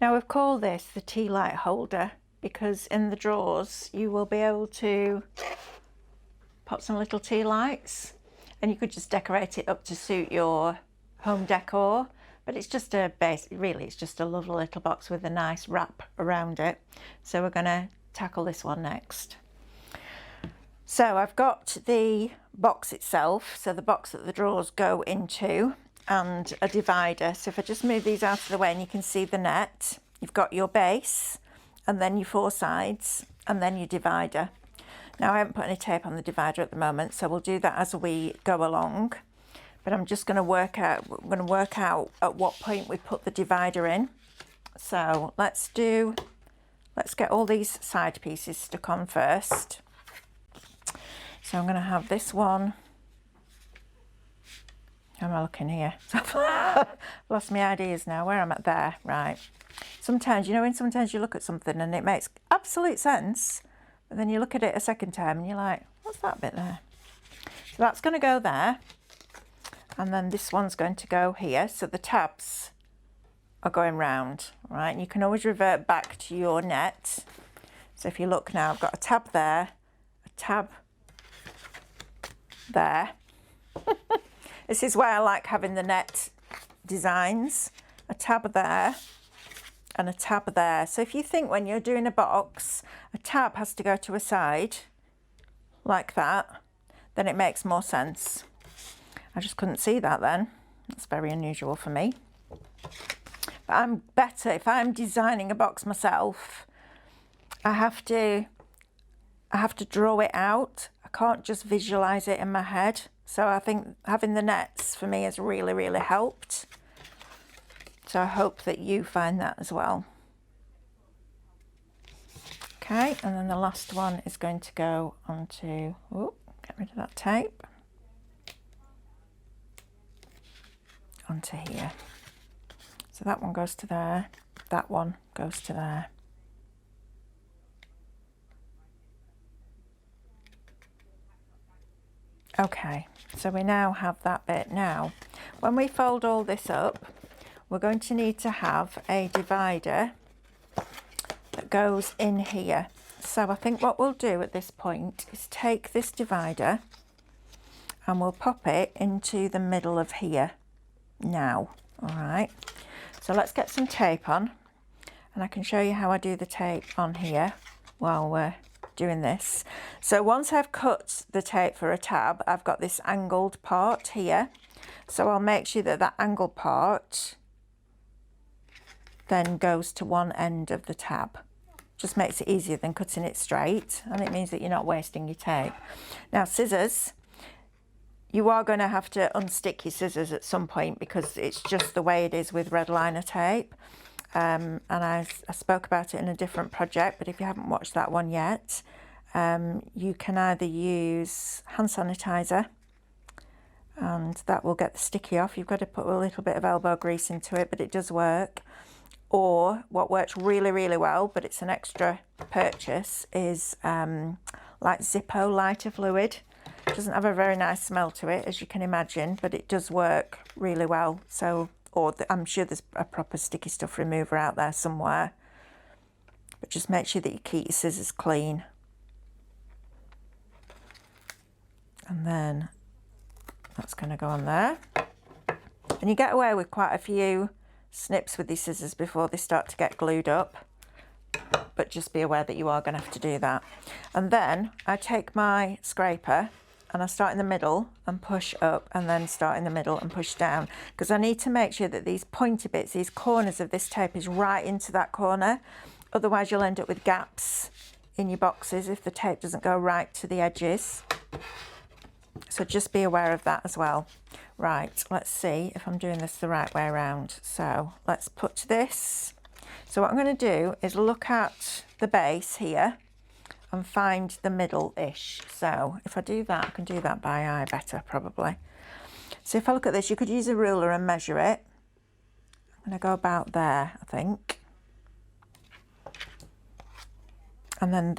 Now we've called this the tea light holder because in the drawers you will be able to put some little tea lights, and you could just decorate it up to suit your home decor, but it's just a base, really it's just a lovely little box with a nice wrap around it. So we're going to tackle this one next. So I've got the box itself, so the box that the drawers go into, and a divider. So if I just move these out of the way and you can see the net, you've got your base and then your four sides and then your divider. Now I haven't put any tape on the divider at the moment, so we'll do that as we go along. But I'm just going to work out at what point we put the divider in. So let's get all these side pieces stuck on first. So I'm going to have this one. How am I looking here? I've lost my ideas now. Where am I? There, right. Sometimes, you know, when sometimes you look at something and it makes absolute sense, but then you look at it a second time and you're like, what's that bit there? So that's going to go there. And then this one's going to go here. So the tabs are going round, right? And you can always revert back to your net. So if you look now, I've got a tab there, a tab there. This is why I like having the net designs, a tab there and a tab there. So if you think when you're doing a box, a tab has to go to a side like that, then it makes more sense. I just couldn't see that then. That's very unusual for me. But I'm better, if I'm designing a box myself, I have to draw it out. I can't just visualize it in my head. So I think having the nets for me has really, really helped. So I hope that you find that as well. Okay, and then the last one is going to go onto, oh, get rid of that tape. Onto here. So that one goes to there, that one goes to there. Okay, so we now have that bit. Now, when we fold all this up, we're going to need to have a divider that goes in here. So I think what we'll do at this point is take this divider and we'll pop it into the middle of here now. All right, so let's get some tape on and I can show you how I do the tape on here while we're doing this. So once I've cut the tape for a tab, I've got this angled part here. So I'll make sure that that angled part then goes to one end of the tab. Just makes it easier than cutting it straight, and it means that you're not wasting your tape. Now scissors, you are going to have to unstick your scissors at some point because it's just the way it is with red liner tape. And I spoke about it in a different project, but if you haven't watched that one yet, you can either use hand sanitizer and that will get the sticky off. You've got to put a little bit of elbow grease into it, but it does work. Or what works really, really well, but it's an extra purchase, is like Zippo lighter fluid. It doesn't have a very nice smell to it, as you can imagine, but it does work really well. So, I'm sure there's a proper sticky stuff remover out there somewhere. But just make sure that you keep your scissors clean. And then that's going to go on there. And you get away with quite a few snips with these scissors before they start to get glued up. But just be aware that you are going to have to do that. And then I take my scraper and I start in the middle and push up, and then start in the middle and push down, because I need to make sure that these pointy bits, these corners of this tape, is right into that corner. Otherwise you'll end up with gaps in your boxes if the tape doesn't go right to the edges. So just be aware of that as well. Right, let's see if I'm doing this the right way around. So let's put this. So what I'm going to do is look at the base here and find the middle-ish. So if I do that, I can do that by eye better probably. So if I look at this, you could use a ruler and measure it. I'm going to go about there, I think. And then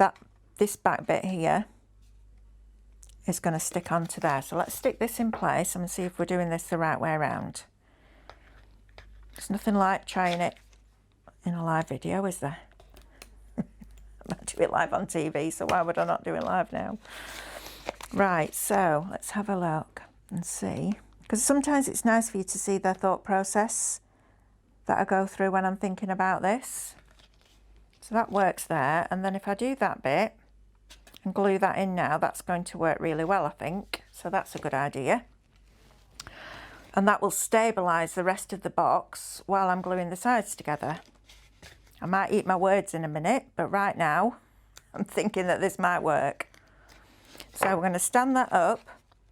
this back bit here is going to stick onto there. So let's stick this in place and see if we're doing this the right way around. There's nothing like trying it in a live video, is there? I might do it live on TV, so why would I not do it live now? Right, so let's have a look and see. Because sometimes it's nice for you to see the thought process that I go through when I'm thinking about this. So that works there. And then if I do that bit and glue that in now, that's going to work really well, I think. So that's a good idea. And that will stabilise the rest of the box while I'm gluing the sides together. I might eat my words in a minute, but right now I'm thinking that this might work. So we're going to stand that up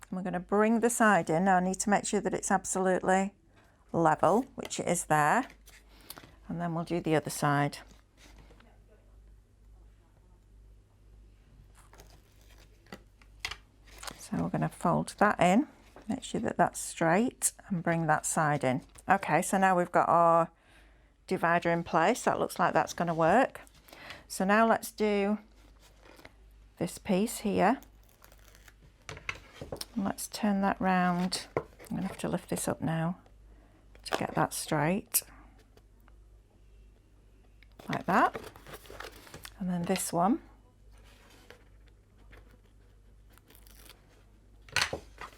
and we're going to bring the side in. Now I need to make sure that it's absolutely level, which it is there. And then we'll do the other side. So we're going to fold that in, make sure that that's straight and bring that side in. Okay, so now we've got our divider in place. That looks like that's going to work. So now let's do this piece here. And let's turn that round. I'm going to have to lift this up now to get that straight. Like that. And then this one.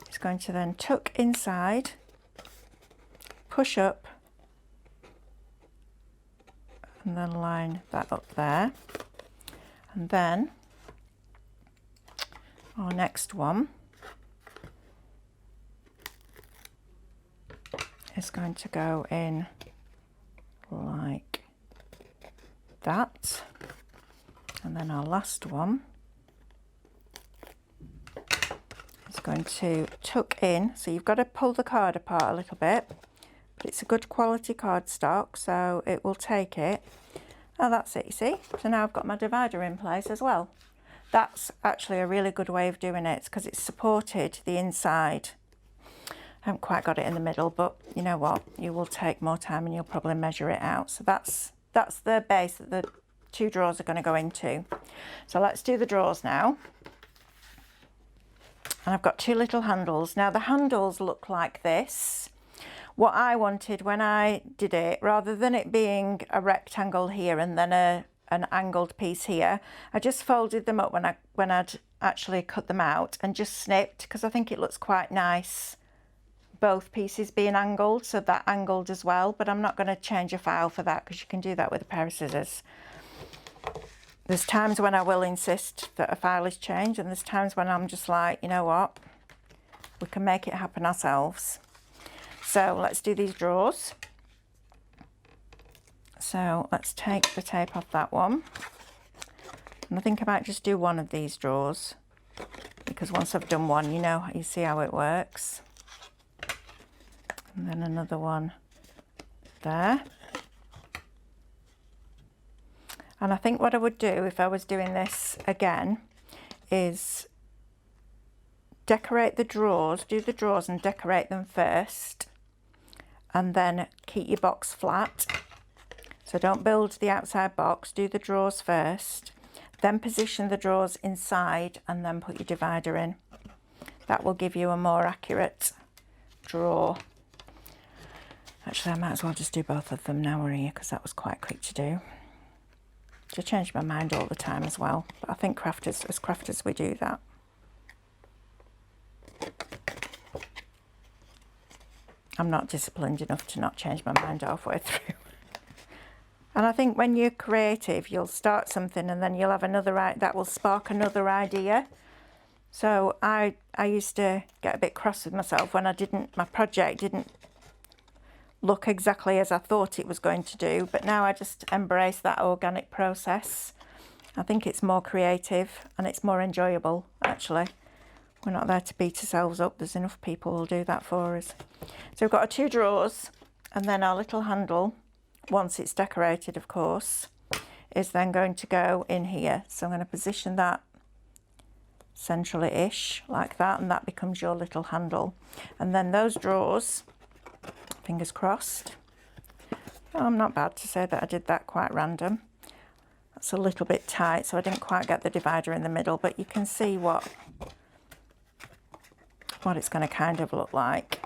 It's going to then tuck inside, push up, and then line that up there. And then our next one is going to go in like that. And then our last one is going to tuck in. So you've got to pull the card apart a little bit, but it's a good quality cardstock, so it will take it. Oh, that's it, you see? So now I've got my divider in place as well. That's actually a really good way of doing it because it's supported the inside. I haven't quite got it in the middle, but you know what? You will take more time and you'll probably measure it out. So that's the base that the two drawers are going to go into. So let's do the drawers now. And I've got two little handles. Now the handles look like this. What I wanted when I did it, rather than it being a rectangle here and then an angled piece here, I just folded them up when I'd actually cut them out and just snipped, because I think it looks quite nice, both pieces being angled, so that angled as well. But I'm not going to change a file for that because you can do that with a pair of scissors. There's times when I will insist that a file is changed, and there's times when I'm just like, you know what, we can make it happen ourselves. So let's do these drawers. So let's take the tape off that one. And I think I might just do one of these drawers, because once I've done one, you see how it works. And then another one there. And I think what I would do if I was doing this again is decorate the drawers, do the drawers and decorate them first, and then keep your box flat. So don't build the outside box, do the drawers first, then position the drawers inside and then put your divider in. That will give you a more accurate drawer. Actually, I might as well just do both of them now we're here, because that was quite quick to do. I change my mind all the time as well, but I think as crafters we do that. I'm not disciplined enough to not change my mind halfway through. And I think when you're creative, you'll start something and then you'll have another, that will spark another idea. So I used to get a bit cross with myself when my project didn't look exactly as I thought it was going to do, but now I just embrace that organic process. I think it's more creative and it's more enjoyable, actually. We're not there to beat ourselves up. There's enough people who'll do that for us. So we've got our two drawers, and then our little handle, once it's decorated, of course, is then going to go in here. So I'm going to position that centrally-ish like that, and that becomes your little handle. And then those drawers, fingers crossed. Oh, I'm not bad to say that I did that quite random. That's a little bit tight, so I didn't quite get the divider in the middle, but you can see what it's going to kind of look like.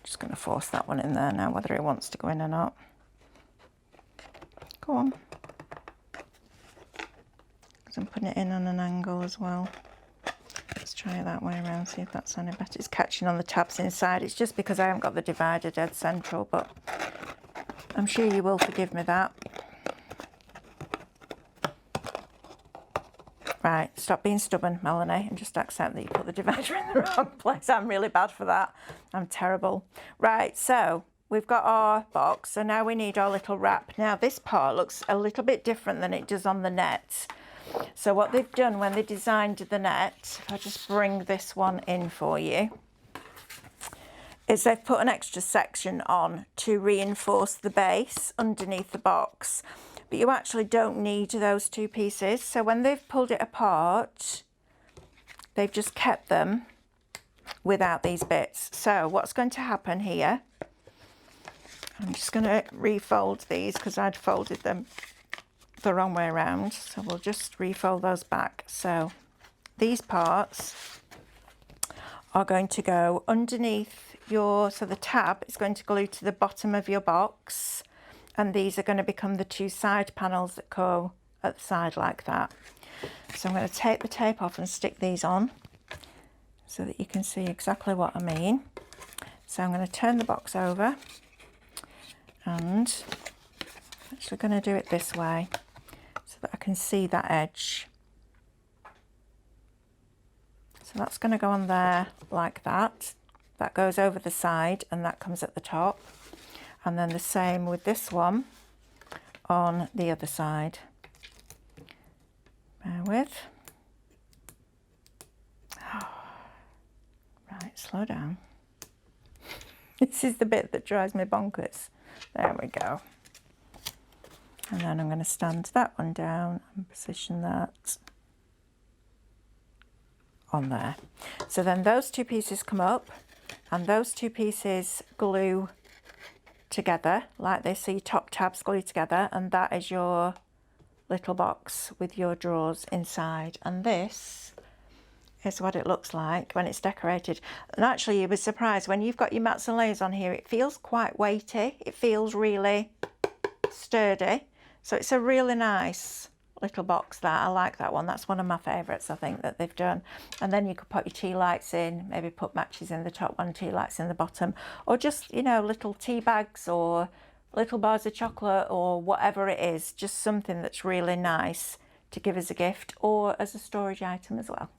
Just going to force that one in there now, whether it wants to go in or not. Go on. Because I'm putting it in on an angle as well. Let's try it that way around, see if that's any better. It's catching on the tabs inside. It's just because I haven't got the divider dead central, but I'm sure you will forgive me that. Right, stop being stubborn, Melanie, and just accept that you put the divider in the wrong place. I'm really bad for that. I'm terrible. Right, so we've got our box, so now we need our little wrap. Now this part looks a little bit different than it does on the net. So what they've done when they designed the net, if I just bring this one in for you, is they've put an extra section on to reinforce the base underneath the box. But you actually don't need those two pieces. So when they've pulled it apart, they've just kept them without these bits. So what's going to happen here, I'm just going to refold these because I'd folded them the wrong way around. So we'll just refold those back. So these parts are going to go underneath your, so the tab is going to glue to the bottom of your box. And these are going to become the two side panels that go at the side like that. So I'm going to take the tape off and stick these on so that you can see exactly what I mean. So I'm going to turn the box over and I'm actually going to do it this way so that I can see that edge. So that's going to go on there like that. That goes over the side and that comes at the top. And then the same with this one on the other side. Bear with. Oh. Right, slow down. This is the bit that drives me bonkers. There we go. And then I'm going to stand that one down and position that on there. So then those two pieces come up and those two pieces glue together like this, so your top tabs glue together, and that is your little box with your drawers inside. And this is what it looks like when it's decorated. And actually, you were surprised when you've got your mats and layers on here, it feels quite weighty. It feels really sturdy. So it's a really nice little box that I like that one. That's one of my favourites, I think, that they've done. And then you could put your tea lights in, maybe put matches in the top one, tea lights in the bottom, or just, you know, little tea bags or little bars of chocolate or whatever it is, just something that's really nice to give as a gift or as a storage item as well.